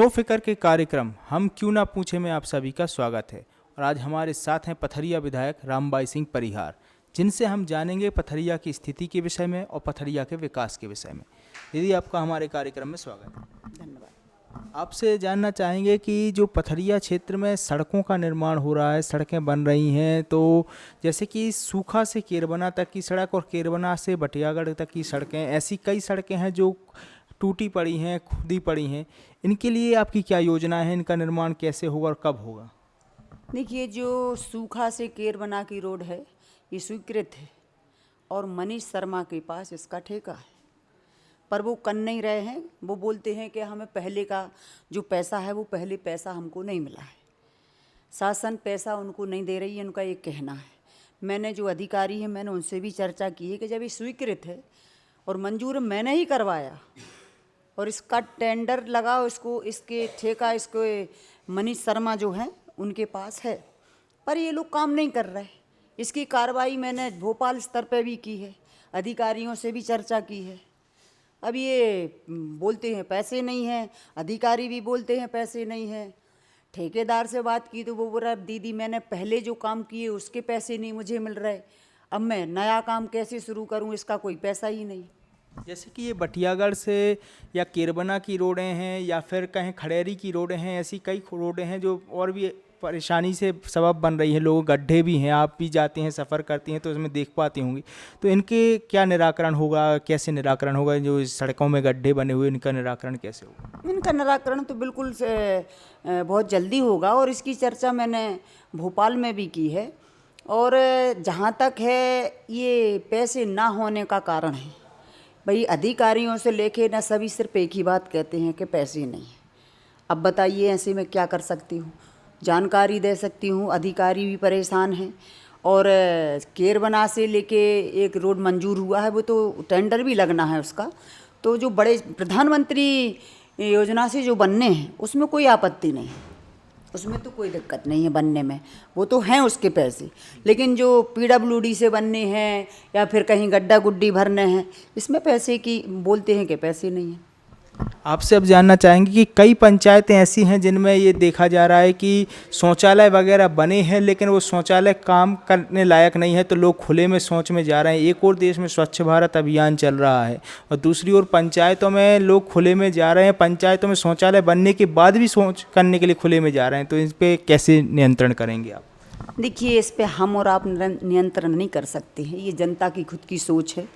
बेफिक्र के कार्यक्रम हम क्यों ना पूछे में आप सभी का स्वागत है। और आज हमारे साथ हैं पथरिया विधायक रामबाई सिंह परिहार, जिनसे हम जानेंगे पथरिया की स्थिति के विषय में और पथरिया के विकास के विषय में। दीदी, आपका हमारे कार्यक्रम में स्वागत है। धन्यवाद। आपसे जानना चाहेंगे कि जो पथरिया क्षेत्र में सड़कों का निर्माण हो रहा है, सड़कें बन रही हैं, तो जैसे कि सूखा से केरबना तक की सड़क और केरबना से बटियागढ़ तक की सड़कें, ऐसी कई सड़कें हैं जो टूटी पड़ी हैं, खुदी पड़ी हैं। इनके लिए आपकी क्या योजना है? इनका निर्माण कैसे होगा और कब होगा? देखिए, जो सूखा से केरबना की रोड है ये स्वीकृत है और मनीष शर्मा के पास इसका ठेका है, पर वो कर नहीं रहे हैं। वो बोलते हैं कि हमें पहले का जो पैसा है वो पहले पैसा हमको नहीं मिला है, शासन पैसा उनको नहीं दे रही है, उनका ये कहना है। मैंने जो अधिकारी हैं मैंने उनसे भी चर्चा की है कि जब ये स्वीकृत है और मंजूर मैंने ही करवाया और इसका टेंडर लगा, इसको इसके ठेका इसको मनीष शर्मा जो हैं उनके पास है, पर ये लोग काम नहीं कर रहे। इसकी कार्रवाई मैंने भोपाल स्तर पे भी की है, अधिकारियों से भी चर्चा की है। अब ये बोलते हैं पैसे नहीं हैं, अधिकारी भी बोलते हैं पैसे नहीं हैं। ठेकेदार से बात की तो वो बोला दीदी मैंने पहले जो काम किए उसके पैसे नहीं मुझे मिल रहे, अब मैं नया काम कैसे शुरू करूं, इसका कोई पैसा ही नहीं। जैसे कि ये बटियागढ़ से या केरबना की रोडें हैं या फिर कहीं खड़ेरी की रोडें हैं, ऐसी कई रोडें हैं जो और भी परेशानी से सबब बन रही है। लोग गड्ढे भी हैं, आप भी जाते हैं, सफ़र करती हैं तो इसमें देख पाती होंगी। तो इनके क्या निराकरण होगा, कैसे निराकरण होगा? जो सड़कों में गड्ढे बने हुए इनका निराकरण कैसे होगा? इनका निराकरण तो बिल्कुल से बहुत जल्दी होगा और इसकी चर्चा मैंने भोपाल में भी की है। और जहाँ तक है ये पैसे ना होने का कारण है, भाई अधिकारियों से लेके ना सभी सिर्फ एक ही बात कहते हैं कि पैसे नहीं है। अब बताइए ऐसे में क्या कर सकती हूँ? जानकारी दे सकती हूँ, अधिकारी भी परेशान हैं। और केरबना से लेके एक रोड मंजूर हुआ है, वो तो टेंडर भी लगना है उसका। तो जो बड़े प्रधानमंत्री योजना से जो बनने हैं उसमें कोई आपत्ति नहीं है, उसमें तो कोई दिक्कत नहीं है बनने में, वो तो हैं उसके पैसे। लेकिन जो पीडब्ल्यूडी से बनने हैं या फिर कहीं गड्ढा गुड्डी भरने हैं, इसमें पैसे की बोलते हैं कि पैसे नहीं हैं। आपसे अब जानना चाहेंगे कि कई पंचायतें ऐसी हैं जिनमें ये देखा जा रहा है कि शौचालय वगैरह बने हैं लेकिन वो शौचालय काम करने लायक नहीं है, तो लोग खुले में शौच में जा रहे हैं। एक और देश में स्वच्छ भारत अभियान चल रहा है और दूसरी ओर पंचायतों में लोग खुले में जा रहे हैं, पंचायतों में शौचालय बनने के बाद भी शौच करने के लिए खुले में जा रहे हैं। तो इस पर कैसे नियंत्रण करेंगे आप? देखिए, इस पे हम और आप नियंत्रण नहीं कर सकते हैं, ये जनता की खुद की सोच है।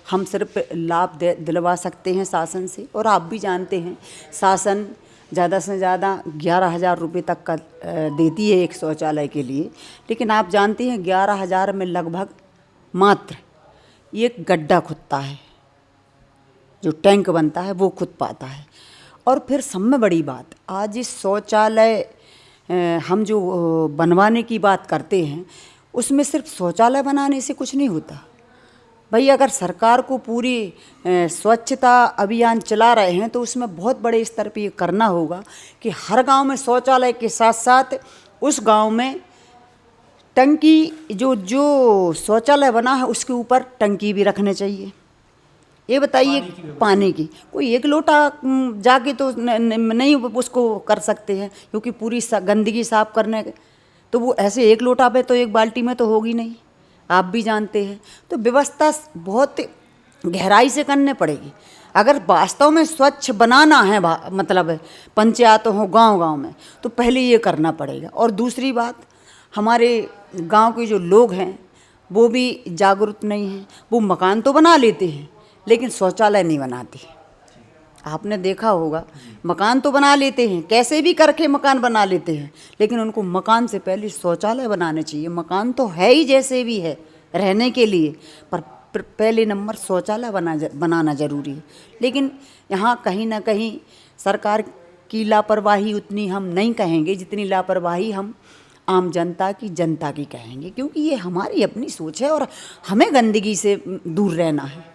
हम सिर्फ लाभ दिलवा सकते हैं शासन से। और आप भी जानते हैं शासन ज़्यादा से ज़्यादा 11,000 रुपये तक का देती है एक शौचालय के लिए, लेकिन आप जानते हैं 11,000 में लगभग मात्र एक गड्ढा खुदता है, जो टैंक बनता है वो खुद पाता है। और फिर सब में बड़ी बात, आज इस शौचालय हम जो बनवाने की बात करते हैं उसमें सिर्फ शौचालय बनाने से कुछ नहीं होता भाई। अगर सरकार को पूरी स्वच्छता अभियान चला रहे हैं तो उसमें बहुत बड़े स्तर पे ये करना होगा कि हर गांव में शौचालय के साथ साथ उस गांव में टंकी, जो शौचालय बना है उसके ऊपर टंकी भी रखने चाहिए। ये बताइए, पानी की कोई एक लोटा जाके तो नहीं उसको कर सकते हैं, क्योंकि पूरी गंदगी साफ करने तो वो ऐसे एक लोटा पे तो एक बाल्टी में तो होगी नहीं, आप भी जानते हैं। तो व्यवस्था बहुत गहराई से करनी पड़ेगी अगर वास्तव में स्वच्छ बनाना है, मतलब पंचायतों हो गांव-गांव में, तो पहले ये करना पड़ेगा। और दूसरी बात, हमारे गांव के जो लोग हैं वो भी जागरूक नहीं हैं। वो मकान तो बना लेते हैं लेकिन शौचालय नहीं बनाते। आपने देखा होगा, मकान तो बना लेते हैं, कैसे भी करके मकान बना लेते हैं, लेकिन उनको मकान से पहले शौचालय बनाने चाहिए। मकान तो है ही जैसे भी है रहने के लिए, पर पहले नंबर शौचालय बनाना ज़रूरी है। लेकिन यहाँ कहीं ना कहीं सरकार की लापरवाही उतनी हम नहीं कहेंगे जितनी लापरवाही हम आम जनता की कहेंगे, क्योंकि ये हमारी अपनी सोच है और हमें गंदगी से दूर रहना है।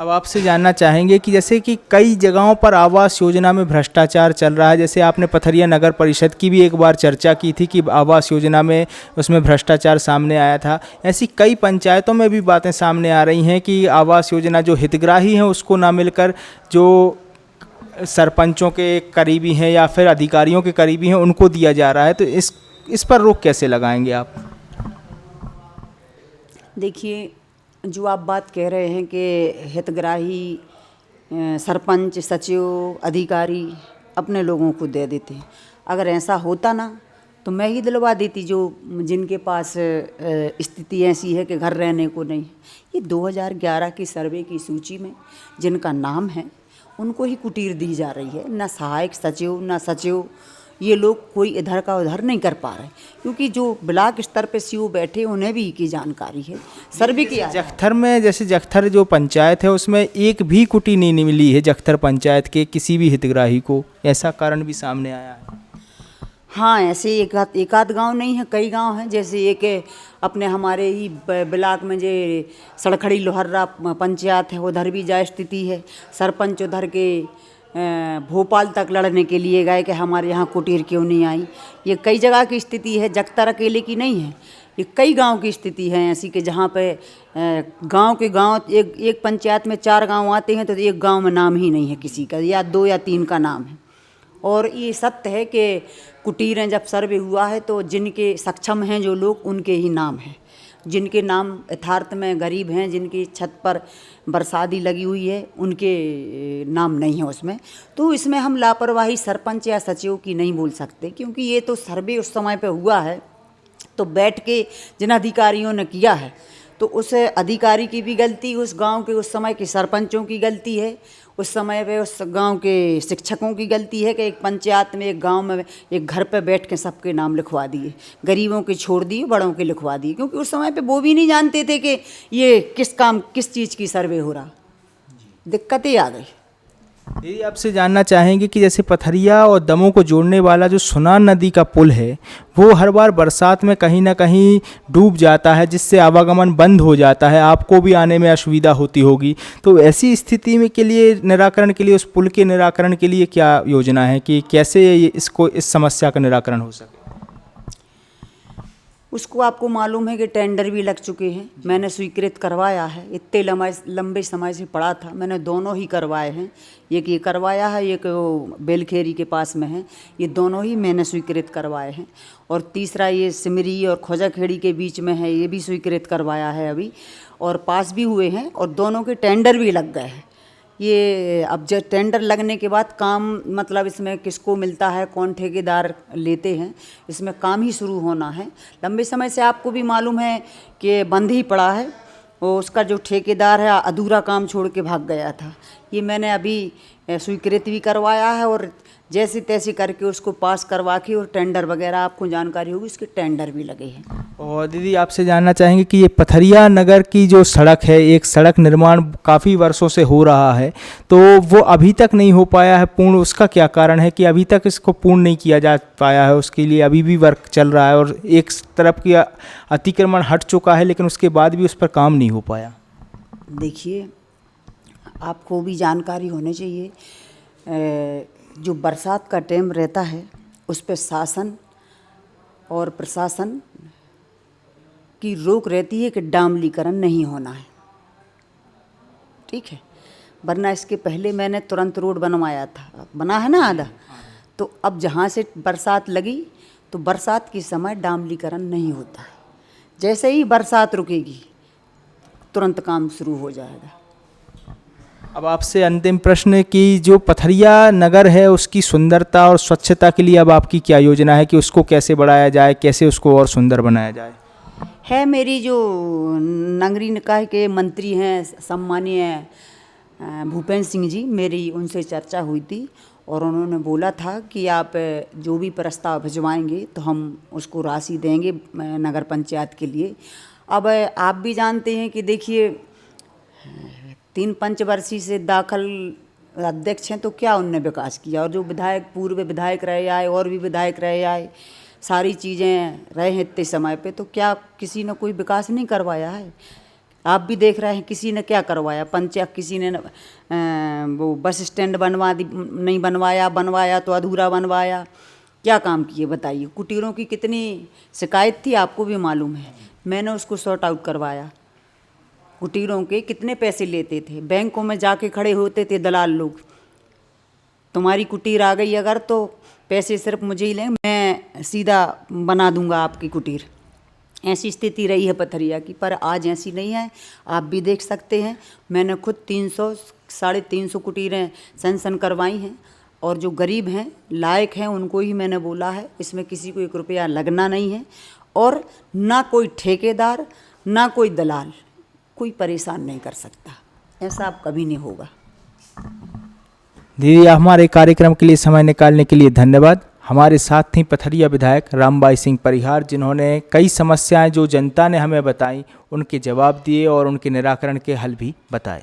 अब आपसे जानना चाहेंगे कि जैसे कि कई जगहों पर आवास योजना में भ्रष्टाचार चल रहा है। जैसे आपने पथरिया नगर परिषद की भी एक बार चर्चा की थी कि आवास योजना में उसमें भ्रष्टाचार सामने आया था। ऐसी कई पंचायतों में भी बातें सामने आ रही हैं कि आवास योजना जो हितग्राही हैं उसको ना मिलकर जो सरपंचों के करीबी हैं या फिर अधिकारियों के करीबी हैं उनको दिया जा रहा है, तो इस पर रोक कैसे लगाएंगे आप? देखिए, जो आप बात कह रहे हैं कि हितग्राही सरपंच, सचिव, अधिकारी अपने लोगों को दे देते हैं, अगर ऐसा होता ना तो मैं ही दिलवा देती, जो जिनके पास स्थिति ऐसी है कि घर रहने को नहीं है। ये 2011 की सर्वे की सूची में जिनका नाम है उनको ही कुटीर दी जा रही है, ना सहायक सचिव, ना सचिव, ये लोग कोई इधर का उधर नहीं कर पा रहे, क्योंकि जो ब्लॉक स्तर पे सीओ बैठे उन्हें भी की जानकारी है, सर्वे किया है। जखथर में, जैसे जखथर जो पंचायत है उसमें एक भी कुटी नहीं मिली है जखथर पंचायत के किसी भी हितग्राही को, ऐसा कारण भी सामने आया है। हाँ, ऐसे एक आध गांव नहीं है, कई गांव हैं। जैसे एक अपने हमारे ही ब्लॉक में जो सड़खड़ी लोहर्रा पंचायत है, उधर भी जा स्थिति है। सरपंच उधर के भोपाल तक लड़ने के लिए गए कि हमारे यहाँ कुटीर क्यों नहीं आई। ये कई जगह की स्थिति है, जखतर अकेले की नहीं है, ये कई गांव की स्थिति है ऐसी कि जहाँ पे गांव के गांव एक पंचायत में 4 गांव आते हैं तो एक गांव में नाम ही नहीं है किसी का, या 2 या 3 का नाम है। और ये सत्य है कि कुटीरें जब सर्वे हुआ है तो जिनके सक्षम हैं जो लोग, उनके ही नाम हैं। जिनके नाम यथार्थ में गरीब हैं, जिनकी छत पर बरसाती लगी हुई है, उनके नाम नहीं है उसमें। तो इसमें हम लापरवाही सरपंच या सचिव की नहीं बोल सकते, क्योंकि ये तो सर्वे उस समय पे हुआ है, तो बैठ के जिन अधिकारियों ने किया है तो उस अधिकारी की भी गलती, उस गांव के उस समय के सरपंचों की गलती है, उस समय पे उस गांव के शिक्षकों की गलती है कि एक पंचायत में, एक गांव में, एक घर पे बैठ के सबके नाम लिखवा दिए, गरीबों के छोड़ दिए, बड़ों के लिखवा दिए, क्योंकि उस समय पे वो भी नहीं जानते थे कि ये किस चीज़ की सर्वे हो रहा। दिक्कतें आ गई। यदि आपसे जानना चाहेंगे कि जैसे पथरिया और दमोह को जोड़ने वाला जो सुनान नदी का पुल है वो हर बार बरसात में कहीं ना कहीं डूब जाता है, जिससे आवागमन बंद हो जाता है, आपको भी आने में असुविधा होती होगी, तो ऐसी स्थिति में के लिए निराकरण के लिए, उस पुल के निराकरण के लिए क्या योजना है कि कैसे इस समस्या का निराकरण हो सके? उसको आपको मालूम है कि टेंडर भी लग चुके हैं, मैंने स्वीकृत करवाया है, इतने लंबे समय से पड़ा था, मैंने दोनों ही करवाए हैं। एक ये करवाया है, एक वो बेलखेरी के पास में है, ये दोनों ही मैंने स्वीकृत करवाए हैं। और तीसरा ये सिमरी और खोजाखेड़ी के बीच में है, ये भी स्वीकृत करवाया है अभी, और पास भी हुए हैं, और दोनों के टेंडर भी लग गए हैं। ये अब जब टेंडर लगने के बाद काम, मतलब इसमें किसको मिलता है, कौन ठेकेदार लेते हैं, इसमें काम ही शुरू होना है। लंबे समय से आपको भी मालूम है कि बंद ही पड़ा है, वो उसका जो ठेकेदार है अधूरा काम छोड़ के भाग गया था। ये मैंने अभी स्वीकृत भी करवाया है, और जैसे तैसे करके उसको पास करवा के, और टेंडर वगैरह आपको जानकारी होगी, उसके टेंडर भी लगे हैं। और दीदी आपसे जानना चाहेंगे कि ये पथरिया नगर की जो सड़क है, एक सड़क निर्माण काफ़ी वर्षों से हो रहा है, तो वो अभी तक नहीं हो पाया है पूर्ण, उसका क्या कारण है कि अभी तक इसको पूर्ण नहीं किया जा पाया है? उसके लिए अभी भी वर्क चल रहा है, और एक तरफ की अतिक्रमण हट चुका है लेकिन उसके बाद भी उस पर काम नहीं हो पाया। देखिए, आपको भी जानकारी होनी चाहिए, जो बरसात का टाइम रहता है उस पर शासन और प्रशासन की रोक रहती है कि डामलीकरण नहीं होना है, ठीक है, वरना इसके पहले मैंने तुरंत रोड बनवाया था, बना है ना आधा। तो अब जहाँ से बरसात लगी तो बरसात के समय डामलीकरण नहीं होता है, जैसे ही बरसात रुकेगी तुरंत काम शुरू हो जाएगा। अब आपसे अंतिम प्रश्न कि जो पथरिया नगर है उसकी सुंदरता और स्वच्छता के लिए अब आपकी क्या योजना है कि उसको कैसे बढ़ाया जाए, कैसे उसको और सुंदर बनाया जाए? है, मेरी जो नगरीय निकाय के मंत्री हैं सम्मानीय भूपेंद्र सिंह जी, मेरी उनसे चर्चा हुई थी, और उन्होंने बोला था कि आप जो भी प्रस्ताव भिजवाएंगे तो हम उसको राशि देंगे नगर पंचायत के लिए। अब आप भी जानते हैं कि देखिए 3 पंचवर्षीय से दाखिल अध्यक्ष हैं, तो क्या उनने विकास किया, और जो विधायक, पूर्व विधायक रहे आए और भी विधायक रहे आए, सारी चीज़ें रहे हैं इतने समय पे, तो क्या किसी ने कोई विकास नहीं करवाया है? आप भी देख रहे हैं किसी ने क्या करवाया, पंचायत किसी ने वो बस स्टैंड नहीं बनवाया तो अधूरा बनवाया, क्या काम किए बताइए? कुटीरों की कितनी शिकायत थी आपको भी मालूम है, मैंने उसको सॉर्ट आउट करवाया। कुटीरों के कितने पैसे लेते थे, बैंकों में जाके खड़े होते थे दलाल लोग, तुम्हारी कुटीर आ गई अगर तो पैसे सिर्फ मुझे ही लें, मैं सीधा बना दूंगा आपकी कुटीर। ऐसी स्थिति रही है पथरिया की, पर आज ऐसी नहीं है। आप भी देख सकते हैं, मैंने खुद 300-350 कुटीरें सैंक्शन करवाई हैं, और जो गरीब हैं, लायक हैं, उनको ही मैंने बोला है। इसमें किसी को 1 रुपया लगना नहीं है, और ना कोई ठेकेदार ना कोई दलाल कोई परेशान नहीं कर सकता। ऐसा अब कभी नहीं होगा। दीदी, हमारे कार्यक्रम के लिए समय निकालने के लिए धन्यवाद। हमारे साथ थी पथरिया विधायक रामबाई सिंह परिहार, जिन्होंने कई समस्याएं जो जनता ने हमें बताई उनके जवाब दिए और उनके निराकरण के हल भी बताए।